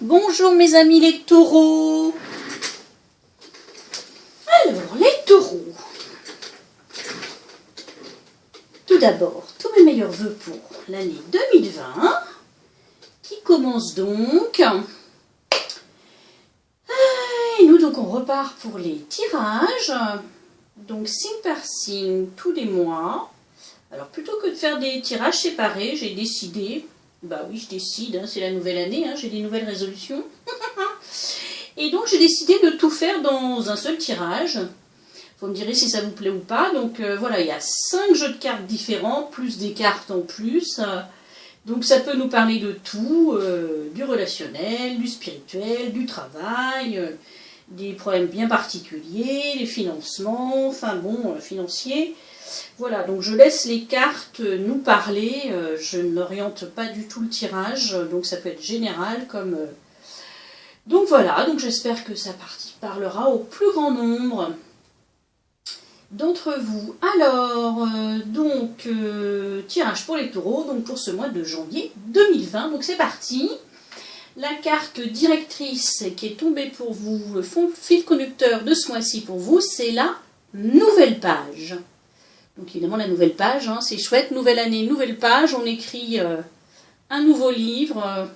Bonjour mes amis les taureaux. Alors les taureaux. Tout d'abord, tous mes meilleurs vœux pour l'année 2020 qui commence donc. Et nous donc on repart pour les tirages. Donc signe par signe tous les mois. Alors plutôt que de faire des tirages séparés, j'ai décidé, bah oui je décide, hein, c'est la nouvelle année, hein, j'ai des nouvelles résolutions. Et donc j'ai décidé de tout faire dans un seul tirage. Vous me direz si ça vous plaît ou pas. Donc voilà, il y a 5 jeux de cartes différents, plus des cartes en plus. Donc ça peut nous parler de tout, du relationnel, du spirituel, du travail, des problèmes bien particuliers, les financements, enfin bon, financiers. Voilà, donc je laisse les cartes nous parler, je n'oriente pas du tout le tirage, donc ça peut être général comme... Donc voilà, donc j'espère que ça parlera au plus grand nombre d'entre vous. Alors, tirage pour les taureaux, donc pour ce mois de janvier 2020, donc c'est parti. La carte directrice qui est tombée pour vous, le fil conducteur de ce mois-ci pour vous, c'est la nouvelle page. Donc évidemment la nouvelle page, hein, c'est chouette, nouvelle année, nouvelle page, on écrit un nouveau livre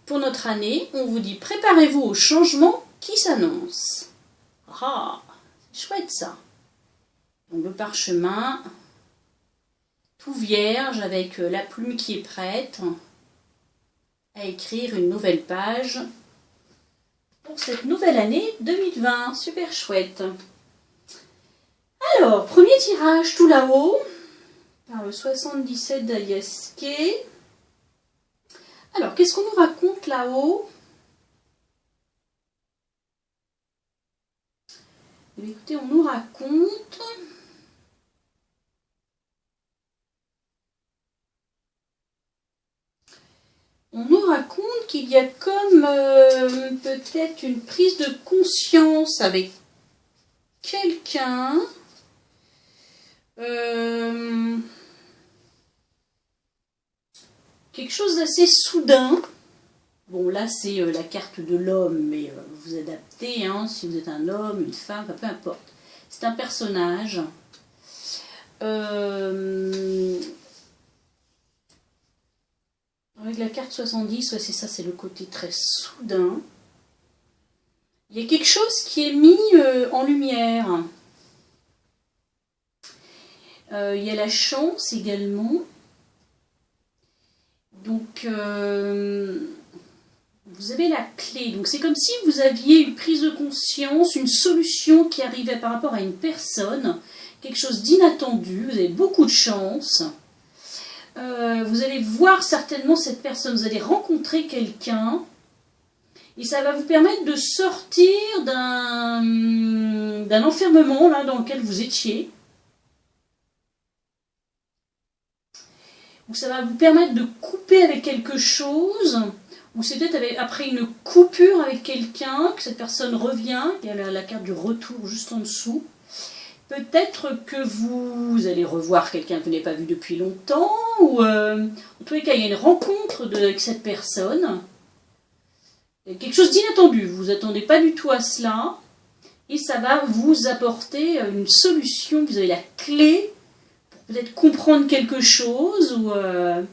pour notre année. On vous dit préparez-vous au changement qui s'annonce. Ah, c'est chouette ça. Donc le parchemin, tout vierge avec la plume qui est prête à écrire une nouvelle page pour cette nouvelle année 2020. Super chouette. Alors, premier tirage tout là-haut, par le 77 d'Aliaské. Alors, qu'est-ce qu'on nous raconte là-haut? Écoutez, on nous raconte... On nous raconte qu'il y a comme peut-être une prise de conscience avec quelqu'un. Quelque chose d'assez soudain. Bon, là, c'est la carte de l'homme, mais vous adaptez, hein, si vous êtes un homme, une femme, enfin, peu importe. C'est un personnage. Avec la carte 70, ouais, c'est ça, c'est le côté très soudain. Il y a quelque chose qui est mis en lumière. Il y a la chance également. Donc, vous avez la clé. Donc, c'est comme si vous aviez une prise de conscience, une solution qui arrivait par rapport à une personne, quelque chose d'inattendu. Vous avez beaucoup de chance. Vous allez voir certainement cette personne. Vous allez rencontrer quelqu'un. Et ça va vous permettre de sortir d'un enfermement là, dans lequel vous étiez. Ou ça va vous permettre de couper avec quelque chose, ou c'est peut-être après une coupure avec quelqu'un, que cette personne revient, il y a la carte du retour juste en dessous. Peut-être que vous allez revoir quelqu'un que vous n'avez pas vu depuis longtemps, ou en tous les cas il y a une rencontre avec cette personne. Quelque chose d'inattendu, vous ne vous attendez pas du tout à cela, et ça va vous apporter une solution, vous avez la clé, peut-être comprendre quelque chose ou en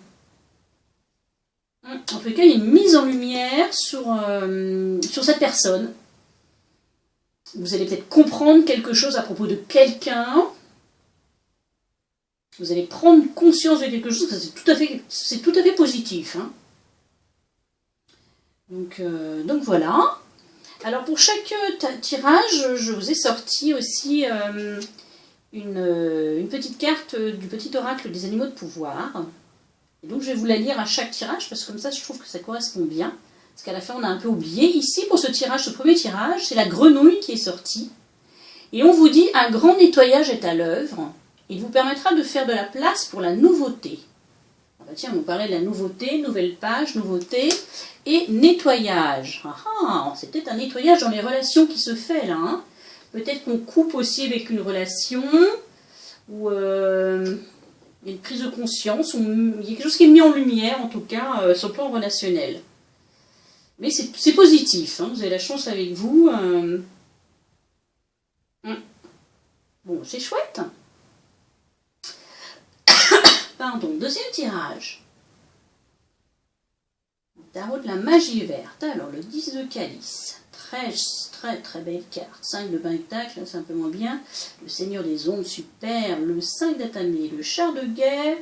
tout cas il y a une mise en lumière sur cette personne. Vous allez peut-être comprendre quelque chose à propos de quelqu'un. Vous allez prendre conscience de quelque chose, c'est tout à fait positif. Hein. Donc voilà. Alors pour chaque tirage, je vous ai sorti aussi une petite carte du petit oracle des animaux de pouvoir. Et donc je vais vous la lire à chaque tirage, parce que comme ça je trouve que ça correspond bien. Parce qu'à la fin on a un peu oublié. Ici pour ce premier tirage, c'est la grenouille qui est sortie. Et on vous dit un grand nettoyage est à l'œuvre. Il vous permettra de faire de la place pour la nouveauté. Ah bah tiens, on vous parlait de la nouveauté, nouvelle page, nouveauté et nettoyage. C'est peut-être un nettoyage dans les relations qui se fait là. Hein. Peut-être qu'on coupe aussi avec une relation, ou il y a une prise de conscience, ou il y a quelque chose qui est mis en lumière, en tout cas, sur le plan relationnel. Mais c'est positif, hein, vous avez la chance avec vous. Bon, c'est chouette. Pardon, deuxième tirage. Tarot de la magie verte. Alors, le 10 de calice. Très belle carte. 5 de pentacle, là c'est un peu moins bien. Le seigneur des ondes, super. Le 5 d'atamé, le char de guerre.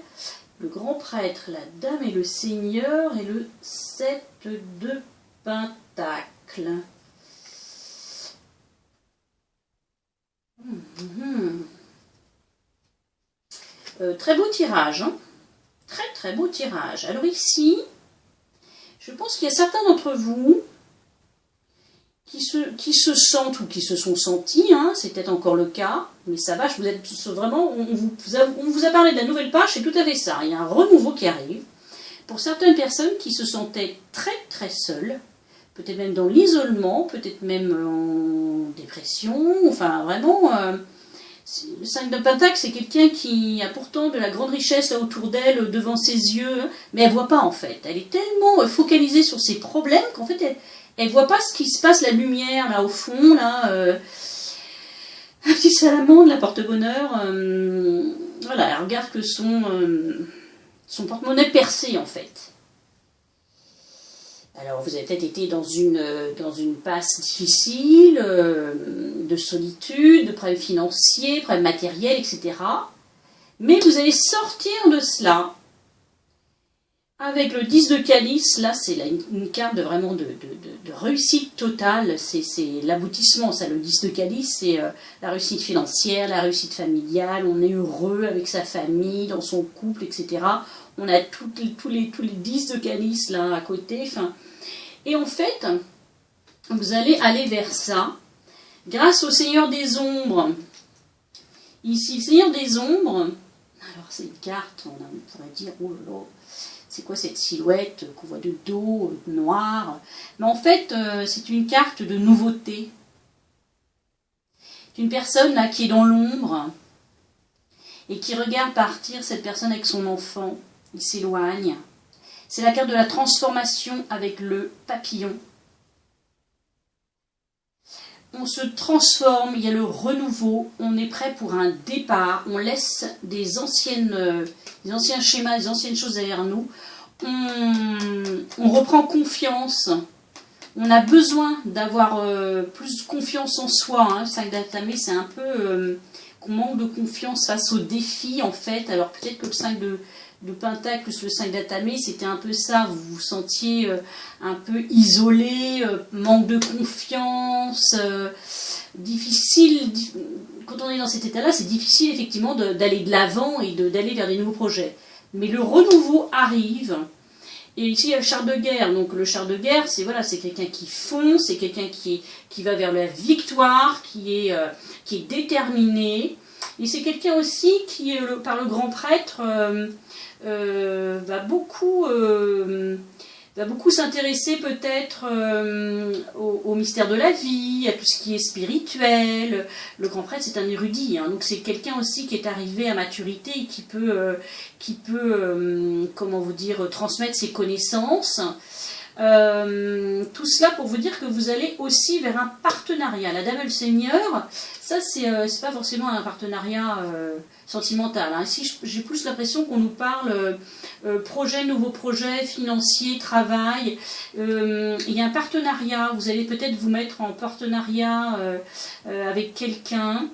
Le grand prêtre, la dame et le seigneur. Et le 7 de pentacle. Très beau tirage. Hein. Très beau tirage. Alors ici, je pense qu'il y a certains d'entre vous qui se sentent ou qui se sont sentis, hein, c'est peut-être encore le cas, mais ça va, vous êtes vraiment, on vous a parlé de la nouvelle page, c'est tout à fait ça. Il y a un renouveau qui arrive. Pour certaines personnes qui se sentaient très seules, peut-être même dans l'isolement, peut-être même en dépression, enfin vraiment... le 5 de pentacle, c'est quelqu'un qui a pourtant de la grande richesse là autour d'elle, devant ses yeux, mais elle ne voit pas en fait. Elle est tellement focalisée sur ses problèmes qu'en fait elle ne voit pas ce qui se passe, la lumière là au fond, là, un petit salamandre, la porte-bonheur, voilà, elle regarde que son porte-monnaie percé en fait. Alors vous avez peut-être été dans une passe difficile, de solitude, de problèmes financiers, problèmes matériels, etc. Mais vous allez sortir de cela avec le 10 de calice. Là, c'est une carte vraiment de réussite totale. C'est l'aboutissement, ça, le 10 de calice. C'est la réussite financière, la réussite familiale. On est heureux avec sa famille, dans son couple, etc. On a tous les 10 de calice là à côté. Enfin, et en fait, vous allez aller vers ça grâce au Seigneur des Ombres. Ici, le Seigneur des Ombres, alors c'est une carte, on pourrait dire, oh là là, c'est quoi cette silhouette qu'on voit de dos, noir. Mais en fait, c'est une carte de nouveauté. C'est une personne là qui est dans l'ombre et qui regarde partir cette personne avec son enfant. Il s'éloigne. C'est la carte de la transformation avec le papillon. On se transforme, il y a le renouveau, on est prêt pour un départ, on laisse des anciens schémas, des anciennes choses derrière nous. On reprend confiance. On a besoin d'avoir plus confiance en soi. Hein. Le 5 d'atamé, c'est un peu qu'on manque de confiance face aux défis, en fait. Alors peut-être que le 5 de pentacle plus le 5 d'atamé, c'était un peu ça. Vous vous sentiez un peu isolé, manque de confiance, difficile. Quand on est dans cet état-là, c'est difficile effectivement d'aller de l'avant et d'aller vers des nouveaux projets. Mais le renouveau arrive. Et ici, il y a le char de guerre. Donc le char de guerre, c'est voilà, c'est quelqu'un qui fonce, c'est quelqu'un qui va vers la victoire, qui est déterminé. Et c'est quelqu'un aussi qui, par le grand prêtre, va beaucoup s'intéresser peut-être au mystère de la vie, à tout ce qui est spirituel. Le grand prêtre, c'est un érudit, hein, donc c'est quelqu'un aussi qui est arrivé à maturité et qui peut comment vous dire, transmettre ses connaissances. Tout cela pour vous dire que vous allez aussi vers un partenariat. La dame et le seigneur, ça c'est pas forcément un partenariat sentimental. Hein. Ici j'ai plus l'impression qu'on nous parle projet, nouveau projet, financier, travail. Il y a un partenariat, vous allez peut-être vous mettre en partenariat avec quelqu'un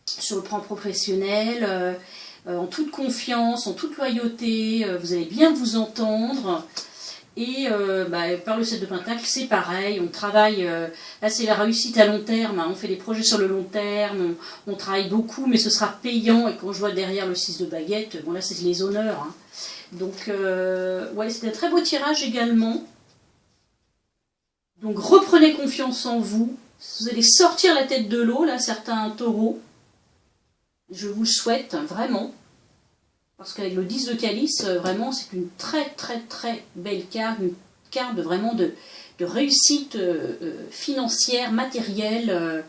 sur le plan professionnel, en toute confiance, en toute loyauté, vous allez bien vous entendre. Et par le 7 de pentacle, c'est pareil, on travaille, là c'est la réussite à long terme, hein, on fait des projets sur le long terme, on travaille beaucoup, mais ce sera payant, et quand je vois derrière le 6 de baguette, bon là c'est les honneurs. Hein. Donc, ouais, c'est un très beau tirage également. Donc reprenez confiance en vous, vous allez sortir la tête de l'eau, là, certains taureaux, je vous le souhaite, vraiment. Parce qu'avec le 10 de calice, vraiment, c'est une très belle carte, une carte vraiment de réussite financière, matérielle.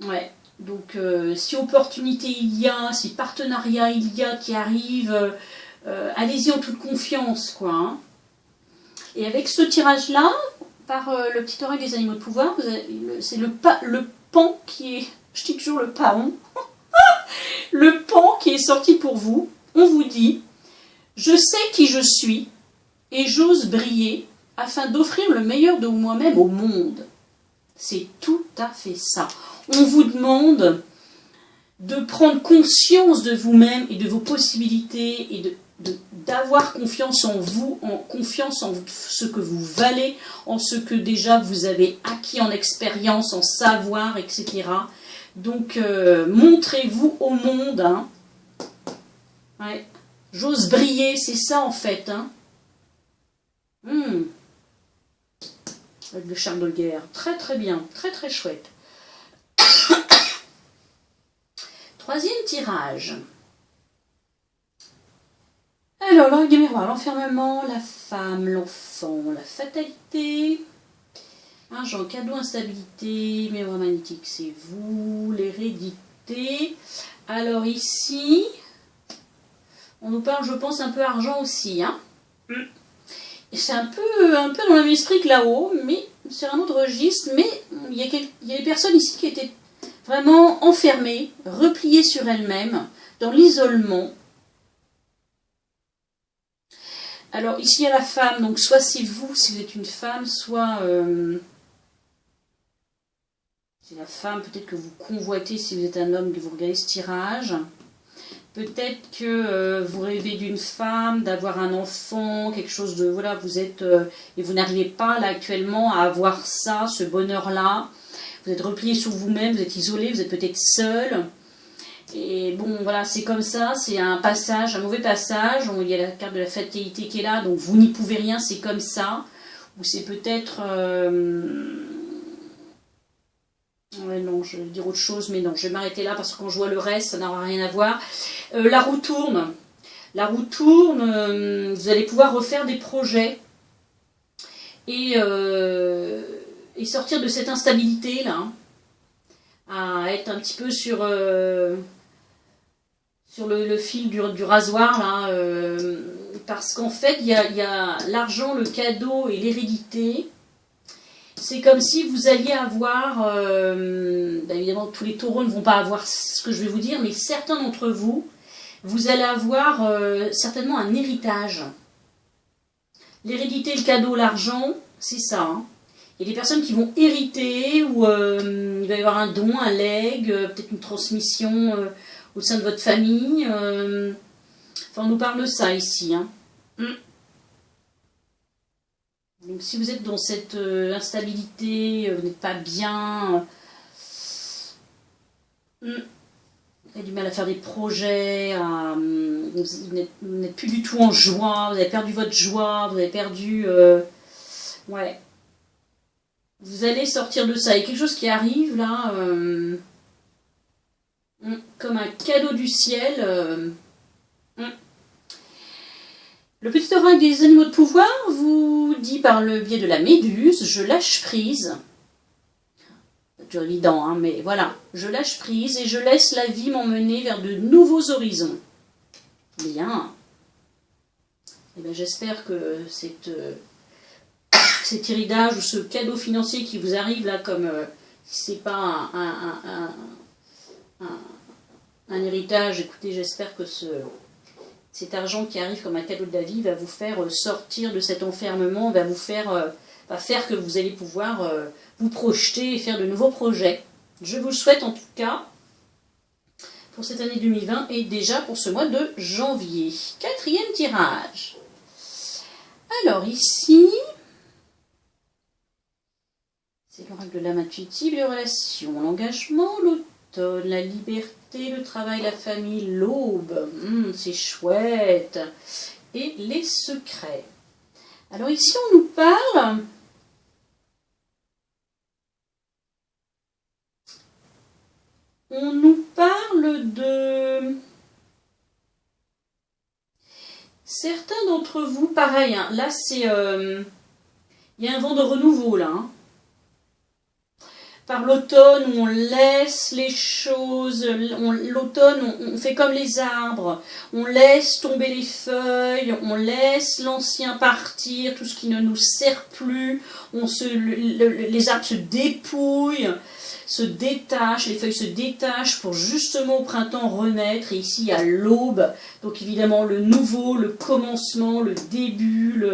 Ouais. Donc, si opportunité il y a, si partenariat il y a qui arrive, allez-y en toute confiance, quoi. Hein. Et avec ce tirage-là, par le petit oreille des animaux de pouvoir, c'est le pan qui est, je dis toujours le paon, le pan qui est sorti pour vous. On vous dit, je sais qui je suis et j'ose briller afin d'offrir le meilleur de moi-même au monde. C'est tout à fait ça. On vous demande de prendre conscience de vous-même et de vos possibilités et d'avoir confiance en vous, confiance en ce que vous valez, en ce que déjà vous avez acquis en expérience, en savoir, etc. Donc, montrez-vous au monde. Hein. Ouais. J'ose briller, c'est ça en fait. Hein. Avec le charme de guerre. Très très bien, très très chouette. Troisième tirage. Alors, l'oreille du miroir, l'enfermement, la femme, l'enfant, la fatalité. Argent, cadeau, instabilité, miroir magnétique, c'est vous, l'hérédité. Alors ici, on nous parle, je pense, un peu argent aussi. Hein. C'est un peu dans le même esprit que là-haut, mais c'est un autre registre. Mais il y a des personnes ici qui étaient vraiment enfermées, repliées sur elles-mêmes, dans l'isolement. Alors ici il y a la femme, donc soit c'est vous si vous êtes une femme, soit c'est la femme peut-être que vous convoitez si vous êtes un homme, que vous regardez ce tirage. Peut-être que vous rêvez d'une femme, d'avoir un enfant, quelque chose de... Voilà, vous êtes... et vous n'arrivez pas là actuellement à avoir ça, ce bonheur-là. Vous êtes replié sur vous-même, vous êtes isolé, vous êtes peut-être seul. Et bon, voilà, c'est comme ça, c'est un passage, un mauvais passage. Il y a la carte de la fatalité qui est là, donc vous n'y pouvez rien, c'est comme ça. Ou c'est peut-être... Ouais, non, je vais dire autre chose, mais non, je vais m'arrêter là parce que quand je vois le reste, ça n'aura rien à voir. La roue tourne. La roue tourne, vous allez pouvoir refaire des projets et sortir de cette instabilité-là, à être un petit peu sur le fil du rasoir, là, parce qu'en fait, il y a l'argent, le cadeau et l'hérédité. C'est comme si vous alliez avoir, évidemment tous les taureaux ne vont pas avoir ce que je vais vous dire, mais certains d'entre vous, vous allez avoir certainement un héritage. L'hérédité, le cadeau, l'argent, c'est ça. Hein. Il y a des personnes qui vont hériter, ou il va y avoir un don, un legs, peut-être une transmission au sein de votre famille. Enfin, on nous parle de ça ici. Hein. Donc si vous êtes dans cette instabilité, vous n'êtes pas bien, vous avez du mal à faire des projets, vous n'êtes plus du tout en joie, vous avez perdu votre joie, vous avez perdu... ouais. Vous allez sortir de ça. Il y a quelque chose qui arrive là, comme un cadeau du ciel. Le petit oreille des animaux de pouvoir vous dit par le biais de la méduse, je lâche prise. C'est toujours évident, hein, mais voilà. Je lâche prise et je laisse la vie m'emmener vers de nouveaux horizons. Bien. Eh bien, j'espère que cet héritage ou ce cadeau financier qui vous arrive là, comme si c'est pas un héritage, écoutez, j'espère que cet argent qui arrive comme un cadeau de la vie va vous faire sortir de cet enfermement, va faire que vous allez pouvoir vous projeter et faire de nouveaux projets. Je vous le souhaite en tout cas pour cette année 2020 et déjà pour ce mois de janvier. Quatrième tirage. Alors ici, c'est l'oracle de l'âme intuitive, les relations, l'engagement, l'automne, la liberté, le travail, la famille, l'aube, c'est chouette, et les secrets. Alors ici on nous parle de certains d'entre vous, pareil, hein, là c'est il y a un vent de renouveau là. Hein. par l'automne où on laisse les choses, l'automne on fait comme les arbres, on laisse tomber les feuilles, on laisse l'ancien partir, tout ce qui ne nous sert plus, les arbres se dépouillent, se détachent, les feuilles se détachent pour justement au printemps renaître, et ici il y a l'aube, donc évidemment le nouveau, le commencement, le début,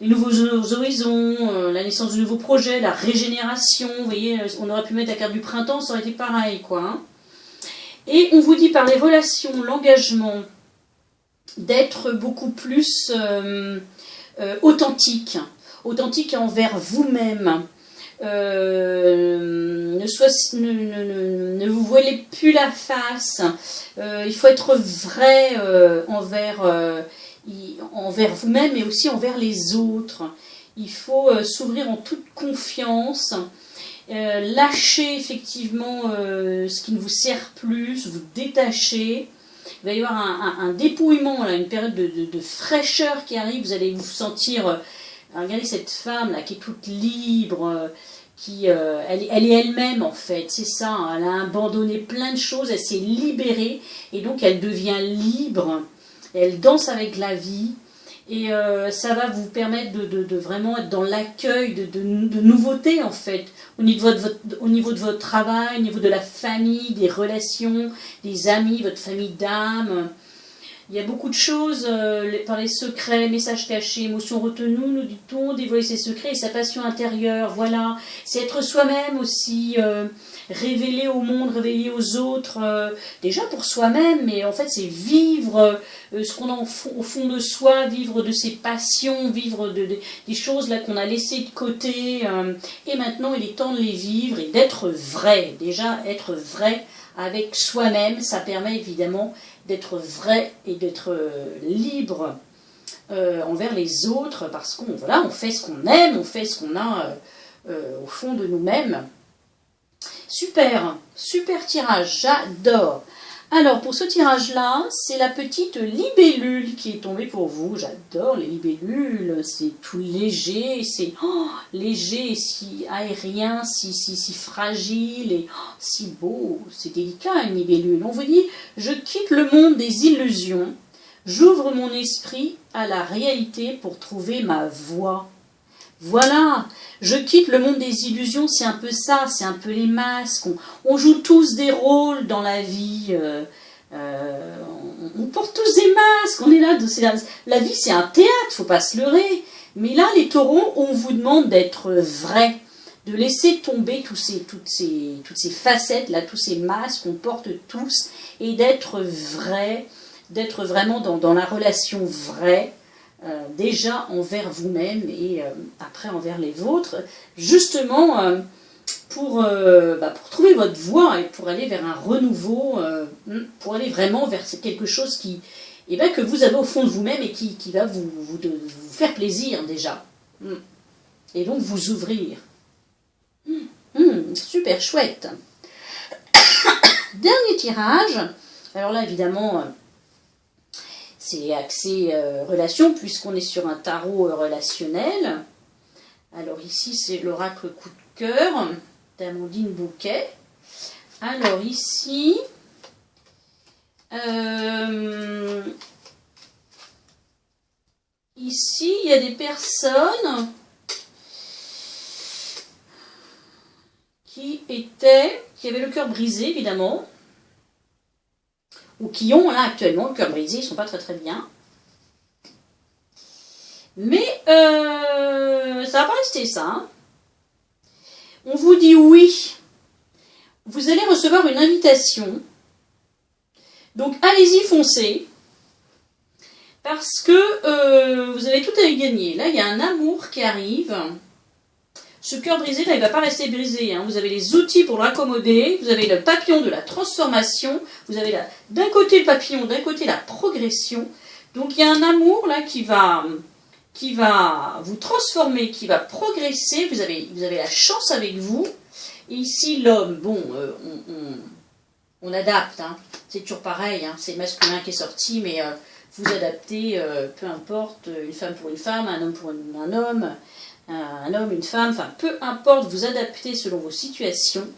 les nouveaux horizons, la naissance de nouveaux projets, la régénération, vous voyez, on aurait pu mettre la carte du printemps, ça aurait été pareil, quoi. Hein. Et on vous dit par les relations, l'engagement, d'être beaucoup plus authentique envers vous-même. Ne vous voilez plus la face, il faut être vrai envers vous-même mais aussi envers les autres. Il faut s'ouvrir en toute confiance, lâcher effectivement ce qui ne vous sert plus, vous détacher. Il va y avoir un dépouillement, là, une période de fraîcheur qui arrive, vous allez vous sentir... regardez cette femme là qui est toute libre, elle est elle-même en fait, c'est ça, hein, elle a abandonné plein de choses, elle s'est libérée et donc elle devient libre, elle danse avec la vie et ça va vous permettre de vraiment être dans l'accueil de nouveautés en fait, au niveau de votre travail, au niveau de la famille, des relations, des amis, votre famille d'âme. Il y a beaucoup de choses, par les secrets, messages cachés, émotions retenues, nous dit-on, dévoiler ses secrets et sa passion intérieure, voilà. C'est être soi-même aussi, révéler au monde, révéler aux autres, déjà pour soi-même, mais en fait c'est vivre ce qu'on a au fond de soi, vivre de ses passions, vivre des choses là qu'on a laissées de côté, et maintenant il est temps de les vivre et d'être vrai, déjà être vrai avec soi-même, ça permet évidemment d'être vrai et d'être libre envers les autres, parce qu'on voilà, on fait ce qu'on aime, on fait ce qu'on a au fond de nous-mêmes. Super, super tirage, j'adore. Alors pour ce tirage-là, c'est la petite libellule qui est tombée pour vous. J'adore les libellules, c'est tout léger, c'est léger, si aérien, si fragile et si beau, c'est délicat une libellule. On vous dit, je quitte le monde des illusions, j'ouvre mon esprit à la réalité pour trouver ma voie. Voilà, je quitte le monde des illusions, c'est un peu ça, c'est un peu les masques, on joue tous des rôles dans la vie, on porte tous des masques, on est là, la vie c'est un théâtre, faut pas se leurrer, mais là les taureaux, on vous demande d'être vrai, de laisser tomber toutes ces facettes, là, tous ces masques qu'on porte tous, et d'être vrai, d'être vraiment dans la relation vraie, déjà envers vous-même et après envers les autres, justement pour trouver votre voie et pour aller vers un renouveau, pour aller vraiment vers quelque chose que vous avez au fond de vous-même et qui va vous faire plaisir déjà. Et donc vous ouvrir. Super chouette. Dernier tirage. Alors là évidemment... c'est axé relation, puisqu'on est sur un tarot relationnel. Alors ici, c'est l'oracle coup de cœur d'Amandine Bouquet. Alors ici, ici, il y a des personnes qui avaient le cœur brisé, évidemment, ou qui ont là actuellement le cœur brisé, ils ne sont pas très très bien. Mais ça va pas rester ça. Hein. On vous dit oui. Vous allez recevoir une invitation. Donc allez-y, foncez. Parce que vous avez tout à y gagner. Là, il y a un amour qui arrive. Ce cœur brisé, là, il ne va pas rester brisé. Hein. Vous avez les outils pour l'accommoder. Vous avez le papillon de la transformation. Vous avez d'un côté le papillon, d'un côté la progression. Donc, il y a un amour là qui va vous transformer, qui va progresser. Vous avez la chance avec vous. Et ici, l'homme, bon, on adapte. Hein. C'est toujours pareil. Hein. C'est le masculin qui est sorti, mais vous adaptez, peu importe, une femme pour une femme, un homme pour un homme. un homme, une femme, enfin peu importe, vous adaptez selon vos situations.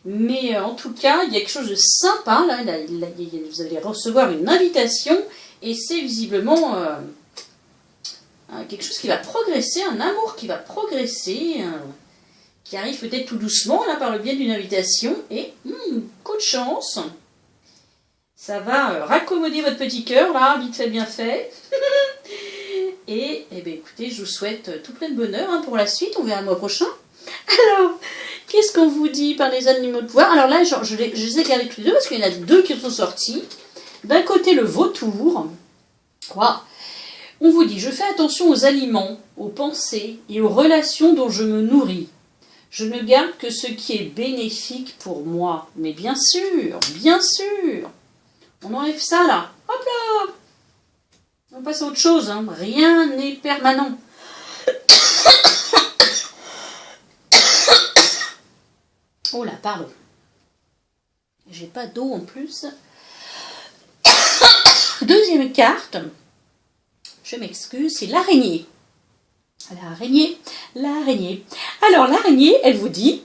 Mais en tout cas, il y a quelque chose de sympa, là, vous allez recevoir une invitation, et c'est visiblement quelque chose qui va progresser, un amour qui va progresser, qui arrive peut-être tout doucement, là, par le biais d'une invitation, et coup de chance, ça va raccommoder votre petit cœur, là, vite fait, bien fait. Et bien, écoutez, je vous souhaite tout plein de bonheur pour la suite, on verra le mois prochain. Alors, qu'est-ce qu'on vous dit par les animaux de pouvoir? Alors là, je les ai gardés tous les deux, parce qu'il y en a deux qui sont sortis. D'un côté, le vautour. Quoi? On vous dit, je fais attention aux aliments, aux pensées et aux relations dont je me nourris. Je ne garde que ce qui est bénéfique pour moi. Mais bien sûr, on enlève ça là. Hop là! On passe à autre chose, rien n'est permanent. Oh là, pardon. J'ai pas d'eau en plus. Deuxième carte, je m'excuse, c'est l'araignée. L'araignée. Alors l'araignée, elle vous dit,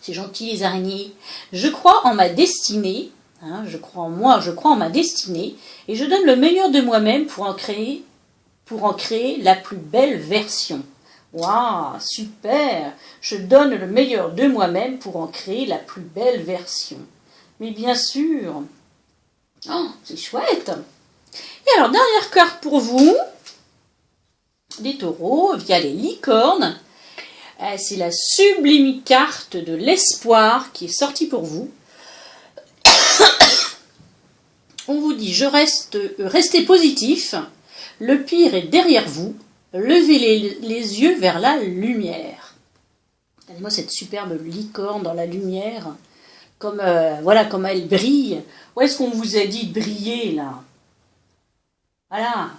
c'est gentil les araignées, je crois en ma destinée, je crois en moi, je crois en ma destinée, et je donne le meilleur de moi-même pour en créer la plus belle version. Waouh, super! Je donne le meilleur de moi-même pour en créer la plus belle version. Mais bien sûr. Oh, c'est chouette! Et alors, dernière carte pour vous, les taureaux, via les licornes. C'est la sublime carte de l'espoir qui est sortie pour vous. On vous dit, restez positif, le pire est derrière vous, levez les yeux vers la lumière. Regardez-moi cette superbe licorne dans la lumière, comme elle brille. Où est-ce qu'on vous a dit de briller là? Voilà,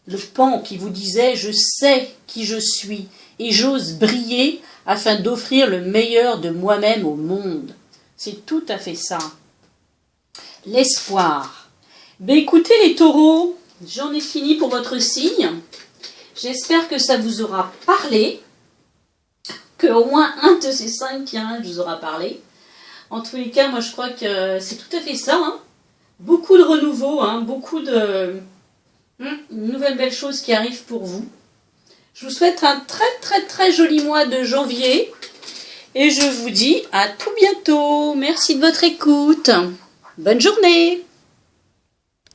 le pan qui vous disait, je sais qui je suis et j'ose briller afin d'offrir le meilleur de moi-même au monde. C'est tout à fait ça. L'espoir. Ben écoutez les taureaux, j'en ai fini pour votre signe. J'espère que ça vous aura parlé, qu'au moins un de ces 5 tirages vous aura parlé. En tous les cas, moi je crois que c'est tout à fait ça. Beaucoup de renouveau, beaucoup de nouvelles belles choses qui arrivent pour vous. Je vous souhaite un très très très joli mois de janvier. Et je vous dis à tout bientôt. Merci de votre écoute. Bonne journée.